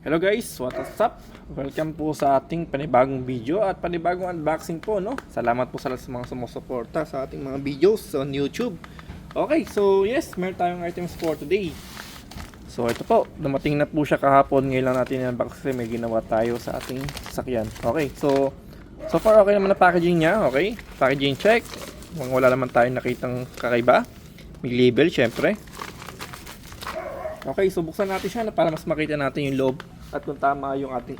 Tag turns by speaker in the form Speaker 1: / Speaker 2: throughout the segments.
Speaker 1: Hello guys, what's up? Welcome po sa ating panibagong video at panibagong unboxing po, no? Salamat po sa lahat sa mga sumusuporta sa ating mga videos on YouTube. Okay, so yes, meron tayong items for today. So ito po, dumating na po siya kahapon. Ngayon lang natin i-unbox kasi may ginawa tayo sa ating sasakyan. Okay, so far okay naman na packaging niya, okay? Packaging check. Wala naman tayong nakitang kakaiba. May label syempre. Okay, so buksan natin siya na para mas makita natin yung loob at kung tama yung ating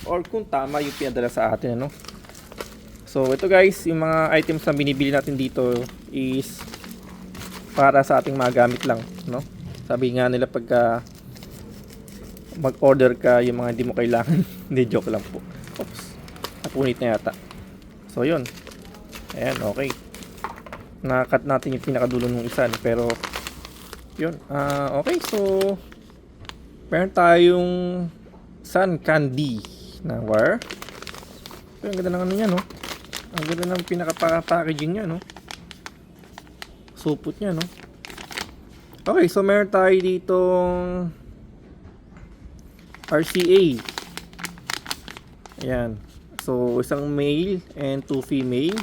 Speaker 1: or kung tama yung pinadala sa atin, ano. So ito guys, yung mga items na binibili natin dito is para sa ating mga gamit lang, no. Sabi nga nila pagka mag-order ka yung mga hindi mo kailangan, hindi, joke lang po. Oops, napunit na yata. So yun, ayan, okay. Nakat natin yung pinakadulo ng isa, pero yun, okay, so meron tayong sun candy na wire. Pero ang ganda ng ano niya, no? Ang ganda ng pinaka-packaging niya, no? Supot niya, no? Okay, so meron tayo ditong RCA. Ayan. So, isang male and two female.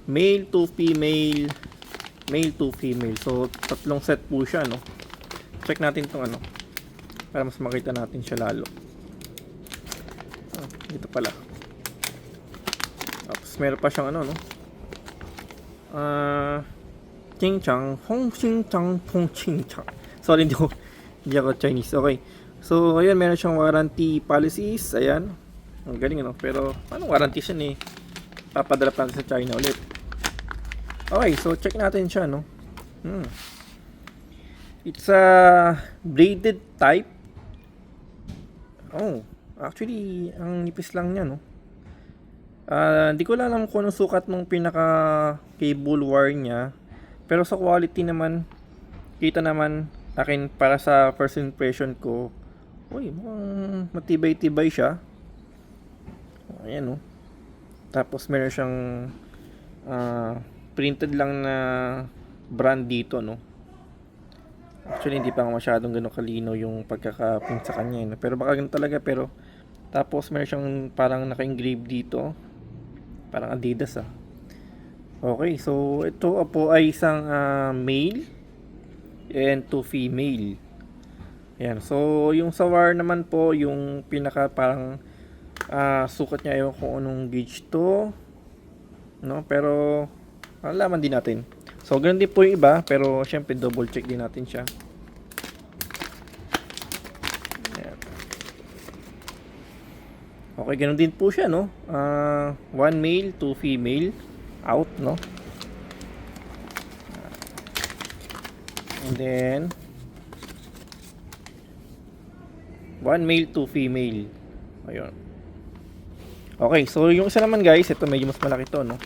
Speaker 1: Male to female. Male to female. So, tatlong set po siya, no? Check natin itong ano. Para mas makita natin siya lalo. Dito pala. Tapos, meron pa siyang ano, no? Ching chang, hong ching chang, hong ching chang. Sorry, hindi ako Chinese. Okay. So, ayan, meron siyang warranty policies. Ayan. Ang galing, no? Pero, anong warranty siya, eh? Papadala pa natin sa China ulit. Okay, so check natin siya, no? It's a braided type. Oh, actually, ang nipis lang niya, no? Hindi ko alam kung anong sukat ng pinaka cable wire niya. Pero sa quality naman, kita naman akin para sa first impression ko. Uy, mukhang matibay-tibay siya. Ayan, no? Tapos meron siyang printed lang na brand dito, no. Actually hindi pa masyadong gano'ng kalino yung pagkaka-print sa kanya, no? Pero baka ganun talaga. Pero tapos meron siyang parang naka-engrave dito, parang Adidas. Okay, so ito po ay isang male and two female. Ayan, so yung sa wire naman po, yung pinaka parang sukat niya, ewan kung anong gauge to, no, pero alaman din natin. So ganun din po yung iba, pero syempre double check din natin siya. Ayan. Okay, ganun din po siya, no. One male, two female out, no. And then one male, two female. Ayun. Okay, so yung isa naman guys, ito medyo mas malaki to, no.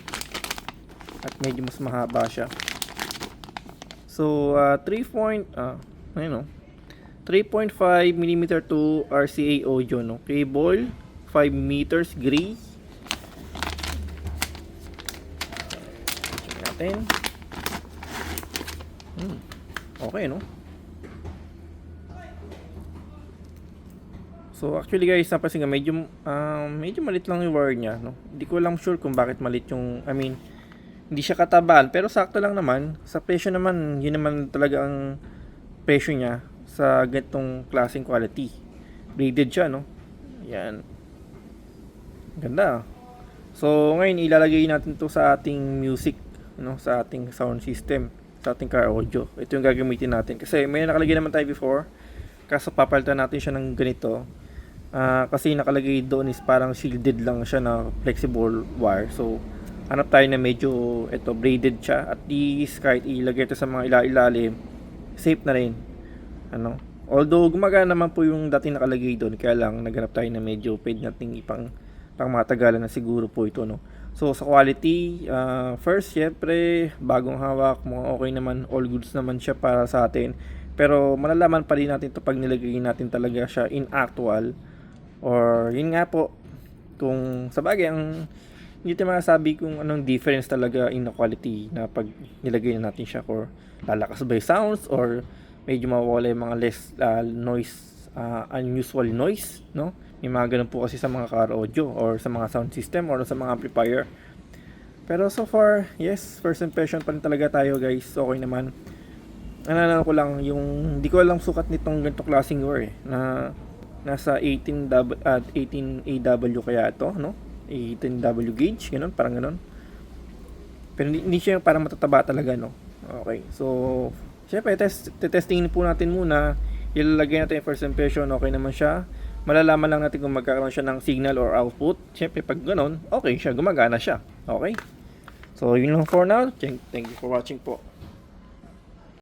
Speaker 1: At medyo mas mahaba siya. So, 3.5mm to RCA audio, no? Cable, 5 meters, gray. Check natin. Okay, no? So, actually guys, napansin nga, medyo malit lang yung wire niya, no? Hindi ko lang sure kung bakit malit yung, hindi siya katabaan, pero sakto lang naman. Sa presyo naman, yun naman talaga ang presyo niya sa ganitong klaseng quality. Braided siya, no? Yan. Ganda. So, ngayon ilalagay natin to sa ating music, no? Sa ating sound system, sa ating car audio. Ito yung gagamitin natin. Kasi may nakalagay naman tayo before. Kaso papalitan natin siya ng ganito. Kasi nakalagay doon is parang shielded lang siya na flexible wire. So, hanap tayo na medyo braided siya, at least kahit ilagay ito sa mga ilalim, safe na rin, ano. Although gumagana naman po yung dating nakalagay doon, kaya lang naghanap tayo na medyo pwede nating pang matagalan na siguro po ito, no. So sa quality, first syempre bagong hawak, mga okay naman, all goods naman siya para sa atin. Pero malalaman pa rin natin ito pag nilagay natin talaga siya in actual, or yun nga po, kung sa bagay ang hindi tayo masasabi kung anong difference talaga in the quality na pag nilagay na natin siya, or lalakas ba yung sounds, or medyo mawawala yung mga less noise unusual noise, no? May mga ganun po kasi sa mga car audio or sa mga sound system or sa mga amplifier. Pero so far, yes, first impression pa rin talaga tayo guys. Okay naman. Ano ko lang, yung hindi ko alam sukat nitong ganitong klaseng wire na nasa 18 kaya ito, no? 18W gauge, ganun, parang ganun. Pero hindi siya parang matataba talaga, no? Okay, so syempre testingin po natin muna. Ilalagay natin yung first impression, okay naman siya. Malalaman lang natin kung magkakaroon siya ng signal or output. Syempre pag ganun, okay siya, gumagana siya. Okay? So yun lang for now. Thank you for watching po.